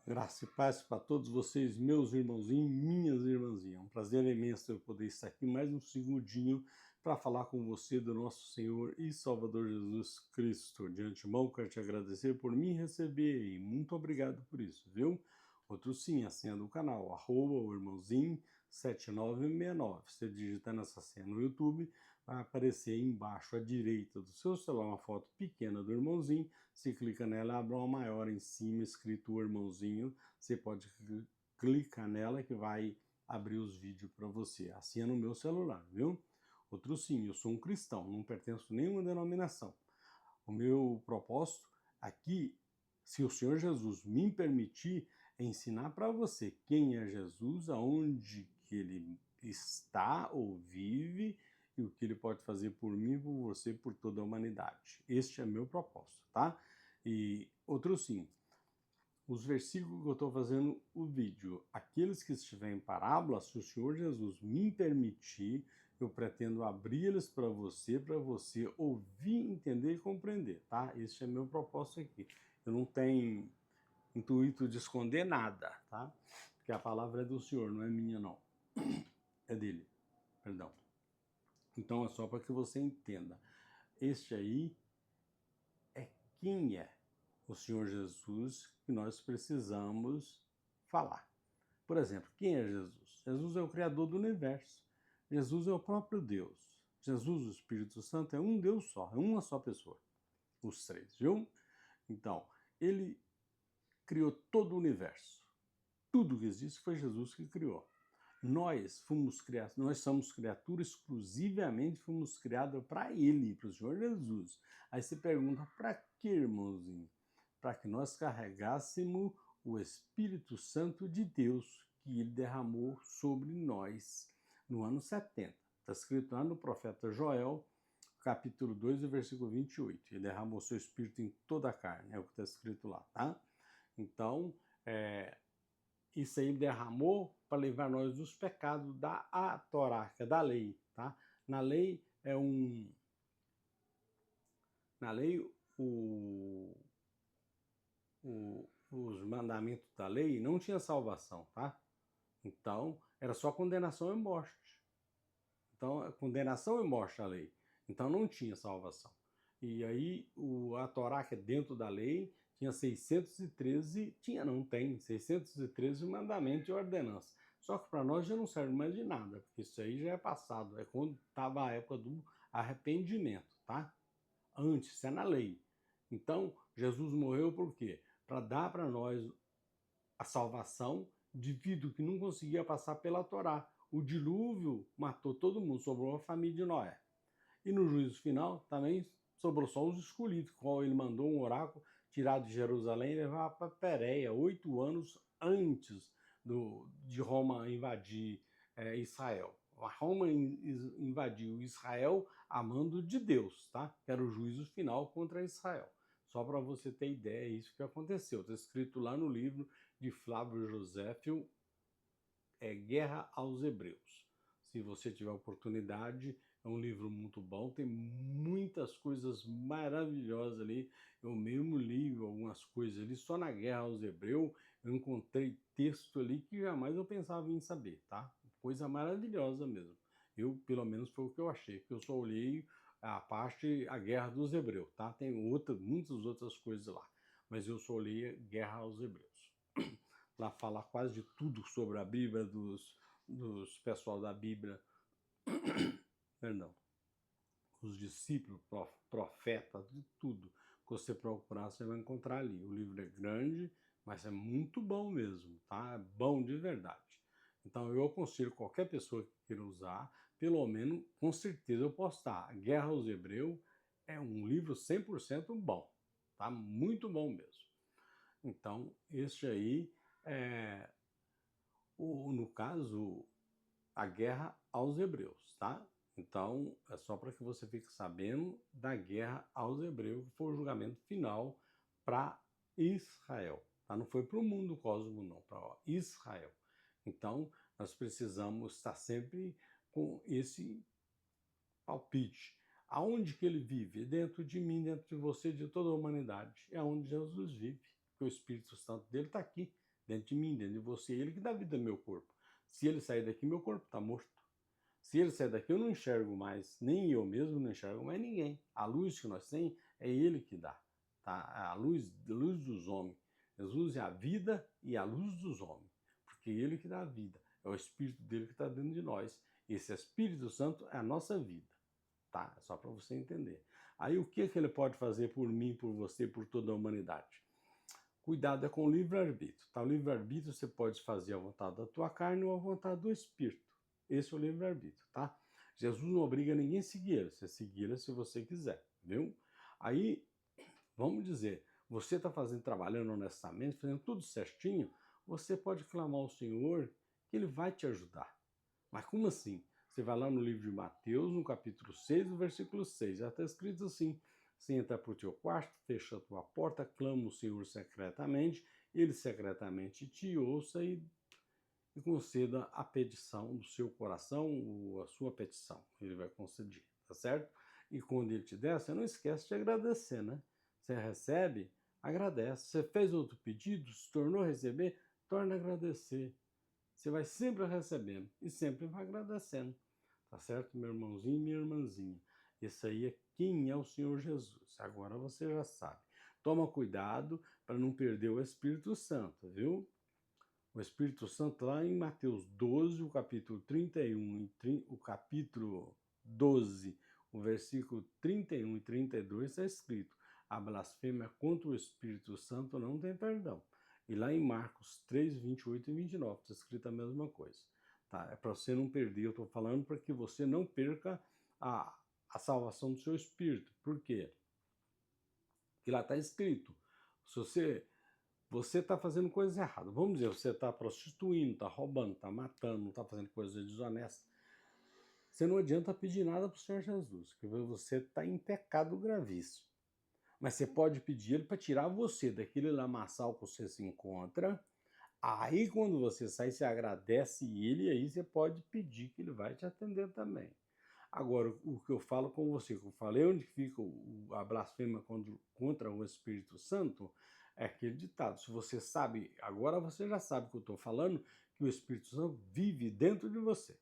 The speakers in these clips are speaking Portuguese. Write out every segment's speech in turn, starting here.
Graça e paz para todos vocês, meus irmãozinhos, minhas irmãzinhas. É um prazer imenso eu poder estar aqui mais um segundinho para falar com você do nosso Senhor e Salvador Jesus Cristo. De antemão, quero te agradecer por me receber e muito obrigado por isso, viu? Outro sim, a senha do canal, o irmãozinho 7969. Você digitar nessa senha no YouTube, vai aparecer aí embaixo à direita do seu celular uma foto pequena do irmãozinho. Você clica nela, abre uma maior em cima, escrito o irmãozinho. Você pode clicar nela que vai abrir os vídeos para você. Assim é no meu celular, viu? Outro sim, eu sou um cristão, não pertenço a nenhuma denominação. O meu propósito aqui, se o Senhor Jesus me permitir, é ensinar para você quem é Jesus, aonde que ele está ou vive e o que ele pode fazer por mim, por você, por toda a humanidade. Este é meu propósito, tá? E outro sim, os versículos que eu estou fazendo o vídeo, aqueles que estiverem em parábola, se o Senhor Jesus me permitir, eu pretendo abrir eles para você ouvir, entender e compreender, tá? Este é meu propósito aqui. Eu não tenho intuito de esconder nada, tá? Porque a palavra é do Senhor, não é minha não. É dele, perdão. Então é só para que você entenda. Este aí é quem é o Senhor Jesus que nós precisamos falar. Por exemplo, quem é Jesus? Jesus é o Criador do universo. Jesus é o próprio Deus. Jesus, o Espírito Santo, é um Deus só, é uma só pessoa. Os três, viu? Então, ele criou todo o universo. Tudo que existe foi Jesus que criou. Nós somos criaturas exclusivamente, fomos criados para Ele, para o Senhor Jesus. Aí você pergunta, para que, irmãozinho? Para que nós carregássemos o Espírito Santo de Deus, que Ele derramou sobre nós no ano 70. Está escrito lá no profeta Joel, capítulo 2, versículo 28. Ele derramou seu Espírito em toda a carne, é o que está escrito lá, tá? Então, isso aí derramou para livrar nós dos pecados da Torá, que é da lei, tá? Na lei na lei os mandamentos da lei não tinha salvação, tá? Então era só condenação e morte. Então condenação e morte a lei. Então não tinha salvação. E aí a Torá, que é dentro da lei, tinha 613, tem 613 mandamentos e ordenanças. Só que para nós já não serve mais de nada, porque isso aí já é passado, é quando estava a época do arrependimento, tá? Antes, isso é na lei. Então, Jesus morreu por quê? Para dar para nós a salvação de vida que não conseguia passar pela Torá. O dilúvio matou todo mundo, sobrou a família de Noé. E no juízo final também sobrou só os escolhidos, qual ele mandou um oráculo tirar de Jerusalém e levar para Pérea, 8 anos antes de Roma invadir Israel. A Roma invadiu Israel a mando de Deus, tá? Que era o juízo final contra Israel. Só para você ter ideia, é isso que aconteceu. Está escrito lá no livro de Flávio Josefo, Guerra aos Hebreus. Se você tiver oportunidade, é um livro muito bom, tem muitas coisas maravilhosas ali. Eu mesmo li algumas coisas ali, só na Guerra aos Hebreus eu encontrei texto ali que jamais eu pensava em saber, tá? Coisa maravilhosa mesmo. Eu, pelo menos, foi o que eu achei, porque eu só olhei a Guerra dos Hebreus, tá? Tem muitas outras coisas lá, mas eu só olhei a Guerra aos Hebreus. Lá fala quase de tudo sobre a Bíblia, dos pessoal da Bíblia, perdão, os discípulos, profetas, de tudo que você procurar, você vai encontrar ali. O livro é grande, mas é muito bom mesmo, tá? É bom de verdade. Então eu aconselho qualquer pessoa que queira usar, pelo menos, com certeza eu posso estar. A Guerra aos Hebreus é um livro 100% bom, tá? Muito bom mesmo. Então, este aí é no caso, a guerra aos hebreus, tá? Então, é só para que você fique sabendo da guerra aos hebreus, que foi o julgamento final para Israel, tá? Não foi para o mundo cosmo, não, para Israel. Então, nós precisamos estar sempre com esse palpite. Aonde que ele vive? Dentro de mim, dentro de você, de toda a humanidade. É onde Jesus vive, porque o Espírito Santo dele está aqui, dentro de mim, dentro de você. Ele que dá vida no meu corpo. Se ele sair daqui, meu corpo está morto. Se ele sair daqui, eu não enxergo mais, nem eu mesmo não enxergo mais ninguém. A luz que nós temos é ele que dá, tá? A luz dos homens. Jesus é a vida e a luz dos homens, porque é ele que dá a vida. É o Espírito dele que está dentro de nós. Esse Espírito Santo é a nossa vida, tá? É só para você entender. Aí o que ele pode fazer por mim, por você, por toda a humanidade? Cuidado é com o livre-arbítrio, tá? O livre-arbítrio você pode fazer a vontade da tua carne ou a vontade do Espírito. Esse é o livre-arbítrio, tá? Jesus não obriga ninguém a seguir ele. Você seguir ele se você quiser, viu? Aí, vamos dizer, você está trabalhando honestamente, fazendo tudo certinho, você pode clamar ao Senhor que ele vai te ajudar. Mas como assim? Você vai lá no livro de Mateus, no capítulo 6, no versículo 6, já está escrito assim: você entra para o teu quarto, fecha a tua porta, clama o Senhor secretamente, ele secretamente te ouça e conceda a petição do seu coração, ou a sua petição, ele vai conceder, tá certo? E quando ele te der, você não esquece de agradecer, né? Você recebe, agradece. Você fez outro pedido, se tornou a receber, torna a agradecer. Você vai sempre recebendo e sempre vai agradecendo, tá certo, meu irmãozinho e minha irmãzinha? Esse aí é quem é o Senhor Jesus. Agora você já sabe. Toma cuidado para não perder o Espírito Santo, viu? O Espírito Santo, lá em Mateus 12, o capítulo 31, o capítulo 12, o versículo 31 e 32, está escrito: a blasfêmia contra o Espírito Santo não tem perdão. E lá em Marcos 3, 28 e 29, está escrito a mesma coisa. Tá? É para você não perder, eu estou falando para que você não perca a salvação do seu espírito. Por quê? Porque lá está escrito: se você está fazendo coisas erradas. Vamos dizer, você está prostituindo, está roubando, está matando, não está fazendo coisas desonestas. Você não adianta pedir nada para o Senhor Jesus, porque você está em pecado gravíssimo. Mas você pode pedir ele para tirar você daquele lamaçal que você se encontra. Aí, quando você sai, você agradece ele, e aí você pode pedir que ele vai te atender também. Agora, o que eu falo com você, que eu falei, onde fica a blasfêmia contra o Espírito Santo, é aquele ditado. Se você sabe, agora você já sabe o que eu estou falando, que o Espírito Santo vive dentro de você.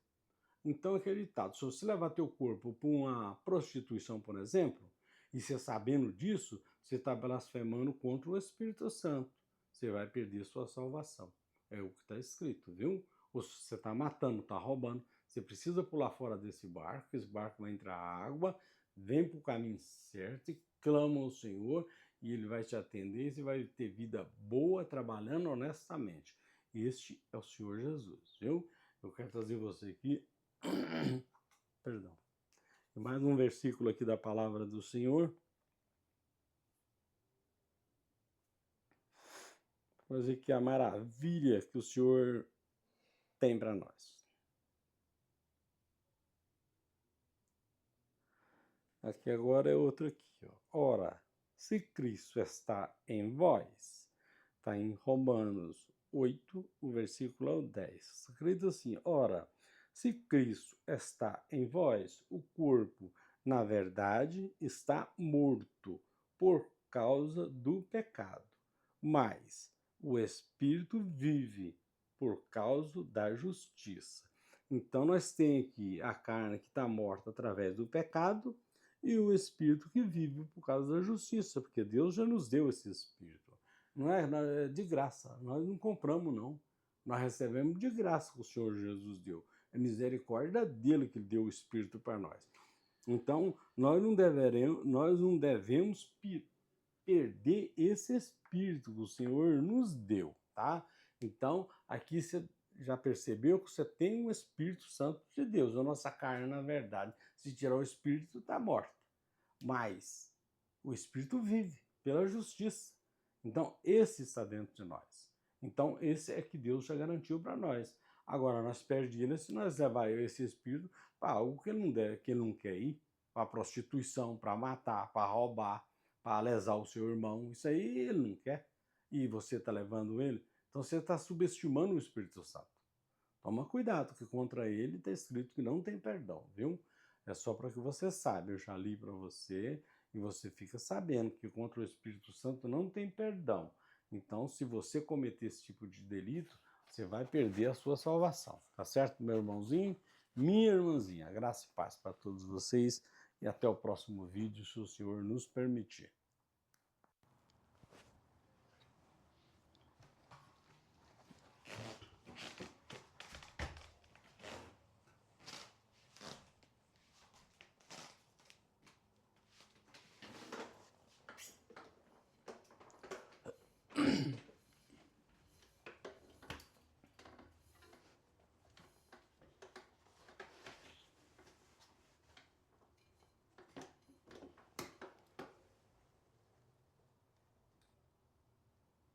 Então, aquele ditado, se você levar teu corpo para uma prostituição, por exemplo, e você sabendo disso, você está blasfemando contra o Espírito Santo. Você vai perder sua salvação. É o que está escrito, viu? Ou se você está matando, está roubando, você precisa pular fora desse barco, esse barco vai entrar água, vem para o caminho certo e clama ao Senhor, e ele vai te atender, e você vai ter vida boa, trabalhando honestamente. Este é o Senhor Jesus, viu? Eu quero trazer você aqui, perdão, mais um versículo aqui da palavra do Senhor, para dizer que a maravilha que o Senhor tem para nós. Aqui agora é outro aqui, ó. Ora, se Cristo está em vós, está em Romanos 8, o versículo 10. Escrito assim: ora, se Cristo está em vós, o corpo, na verdade, está morto por causa do pecado, mas o Espírito vive por causa da justiça. Então, nós temos aqui a carne que está morta através do pecado e o Espírito que vive por causa da justiça, porque Deus já nos deu esse Espírito. Não é de graça, nós não compramos, não. Nós recebemos de graça que o Senhor Jesus deu. É misericórdia dele que deu o Espírito para nós. Então, nós não devemos perder esse Espírito que o Senhor nos deu, tá? Então, aqui você já percebeu que você tem o Espírito Santo de Deus. A nossa carne, na verdade, se tirar o Espírito, está morta. Mas o Espírito vive pela justiça. Então, esse está dentro de nós. Então, esse é que Deus já garantiu para nós. Agora, nós perdemos se nós levar esse Espírito para algo que ele não quer ir, para prostituição, para matar, para roubar, para lesar o seu irmão. Isso aí ele não quer. E você está levando ele. Então, você está subestimando o Espírito Santo. Toma cuidado, que contra ele está escrito que não tem perdão, viu? É só para que você saiba. Eu já li para você e você fica sabendo que contra o Espírito Santo não tem perdão. Então, se você cometer esse tipo de delito, você vai perder a sua salvação. Tá certo, meu irmãozinho? Minha irmãzinha, graça e paz para todos vocês e até o próximo vídeo, se o Senhor nos permitir.